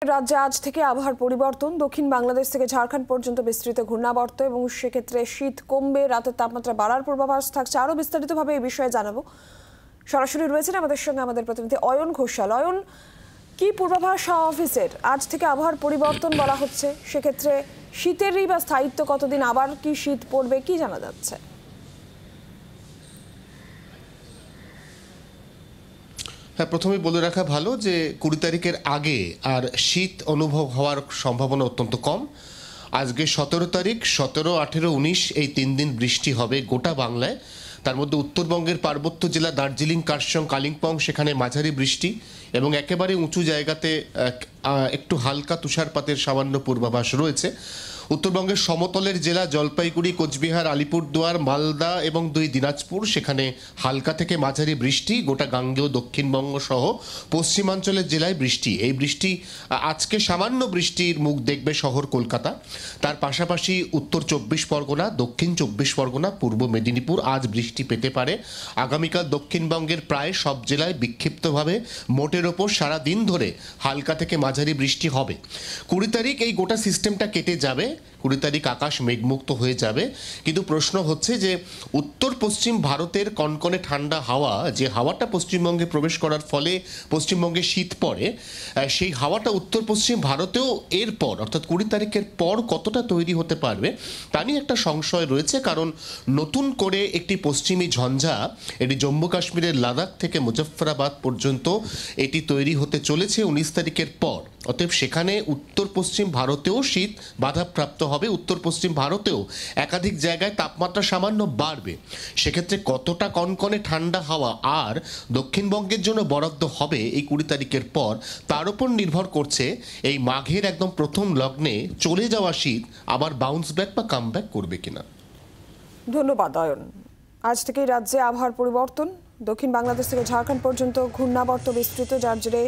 রাজ্যে আজ থেকে আবহাওয়ার পরিবর্তন। দক্ষিণ বাংলাদেশ থেকে ঝাড়খণ্ড পর্যন্ত বিস্তৃত ঘূর্ণাবর্ত এবং সেক্ষেত্রে শীত কমবে, রাতের তাপমাত্রা বাড়ার পূর্বাভাস থাকছে। আরও বিস্তারিতভাবে এই বিষয়ে জানাবো। সরাসরি রয়েছেন আমাদের সঙ্গে আমাদের প্রতিনিধি অয়ন ঘোষাল। অয়ন, কি পূর্বাভাস অফিসের? আজ থেকে আবহাওয়ার পরিবর্তন বলা হচ্ছে, সেক্ষেত্রে শীতেরই বা স্থায়িত্ব কতদিন, আবার কি শীত পড়বে, কি জানা যাচ্ছে? হ্যাঁ, প্রথমে বলে রাখা ভালো যে 20 তারিখের আগে আর শীত অনুভব হওয়ার সম্ভাবনা অত্যন্ত কম। আজকে 17 তারিখ, 17, 18, 19 এই 3 দিন বৃষ্টি হবে গোটা বাংলায়। তার মধ্যে উত্তরবঙ্গের পার্বত্য জেলা দার্জিলিং, কার্শং, কালিম্পং সেখানে মাঝারি বৃষ্টি এবং একেবারে উঁচু জায়গাতে একটু হালকা তুষারপাতের সামান্য পূর্বাভাস রয়েছে। উত্তরবঙ্গের সমতলের জেলা জলপাইগুড়ি, কোচবিহার, আলিপুরদুয়ার, মালদা এবং 2 দিনাজপুর সেখানে হালকা থেকে মাঝারি বৃষ্টি। গোটা গাঙ্গেয় দক্ষিণবঙ্গ সহ পশ্চিমাঞ্চলের জেলায় বৃষ্টি। এই বৃষ্টি আজকে সামান্য বৃষ্টির মুখ দেখবে শহর কলকাতা। তার পাশাপাশি উত্তর 24 পরগনা, দক্ষিণ 24 পরগনা, পূর্ব মেদিনীপুর আজ বৃষ্টি পেতে পারে। আগামীকাল দক্ষিণবঙ্গের প্রায় সব জেলায় বিক্ষিপ্তভাবে মোটের ওপর সারা দিন ধরে হালকা থেকে মাঝারি বৃষ্টি হবে। 20 তারিখ এই গোটা সিস্টেমটা কেটে যাবে। 20 তারিখ আকাশ মেঘমুক্ত হয়ে যাবে। কিন্তু প্রশ্ন হচ্ছে যে উত্তর পশ্চিম ভারতের কনকনে ঠান্ডা হাওয়া, যে হাওয়াটা পশ্চিমবঙ্গে প্রবেশ করার ফলে পশ্চিমবঙ্গে শীত পড়ে, সেই হাওয়াটা উত্তর পশ্চিম ভারতেও এরপর অর্থাৎ 20 তারিখের পর কতটা তৈরি হতে পারবে তা নিয়ে একটা সংশয় রয়েছে। কারণ নতুন করে একটি পশ্চিমী ঝঞ্ঝা, এটি জম্মু কাশ্মীরের লাদাখ থেকে মুজফ্ফরাবাদ পর্যন্ত এটি তৈরি হতে চলেছে 19 তারিখের পর। অতএব সেখানে উত্তর পশ্চিম ভারতেও শীত বাধাপ্রাপ্ত হবে। উত্তর পশ্চিম ভারতেও একাধিক জায়গায় তাপমাত্রা সামান্য বাড়বে। সেক্ষেত্রে কতটা কনকনে ঠান্ডা হাওয়া আর দক্ষিণবঙ্গের জন্য বরাদ্দ হবে এই 20 তারিখের পর, তার উপর নির্ভর করছে এই মাঘের একদম প্রথম লগ্নে চলে যাওয়া শীত আবার বাউন্স ব্যাক বা কাম ব্যাক করবে কিনা। ধন্যবাদ অয়ন। আজ থেকেই রাজ্যে আবহাওয়ার পরিবর্তন। দক্ষিণ বাংলাদেশ থেকে ঝাড়খণ্ড পর্যন্ত ঘূর্ণাবর্ত বিস্তৃত, যার জেরে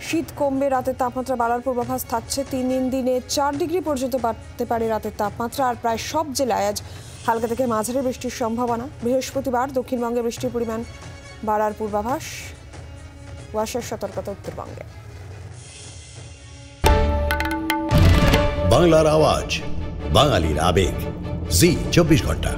শীত কমবে, রাতের তাপমাত্রা বাড়ার পূর্বাভাস থাকছে। 3 দিনে 4 ডিগ্রি পর্যন্ত বাড়তে পারে রাতের তাপমাত্রা। আর প্রায় সব জেলায় আজ হালকা থেকে মাঝারি বৃষ্টির সম্ভাবনা। বৃহস্পতিবার দক্ষিণবঙ্গে বৃষ্টির পরিমাণ বাড়ার পূর্বাভাস। কুয়াশার সতর্কতা উত্তরবঙ্গে। বাংলার আওয়াজ, বাঙালির আবেগ, জি 24 ঘন্টা।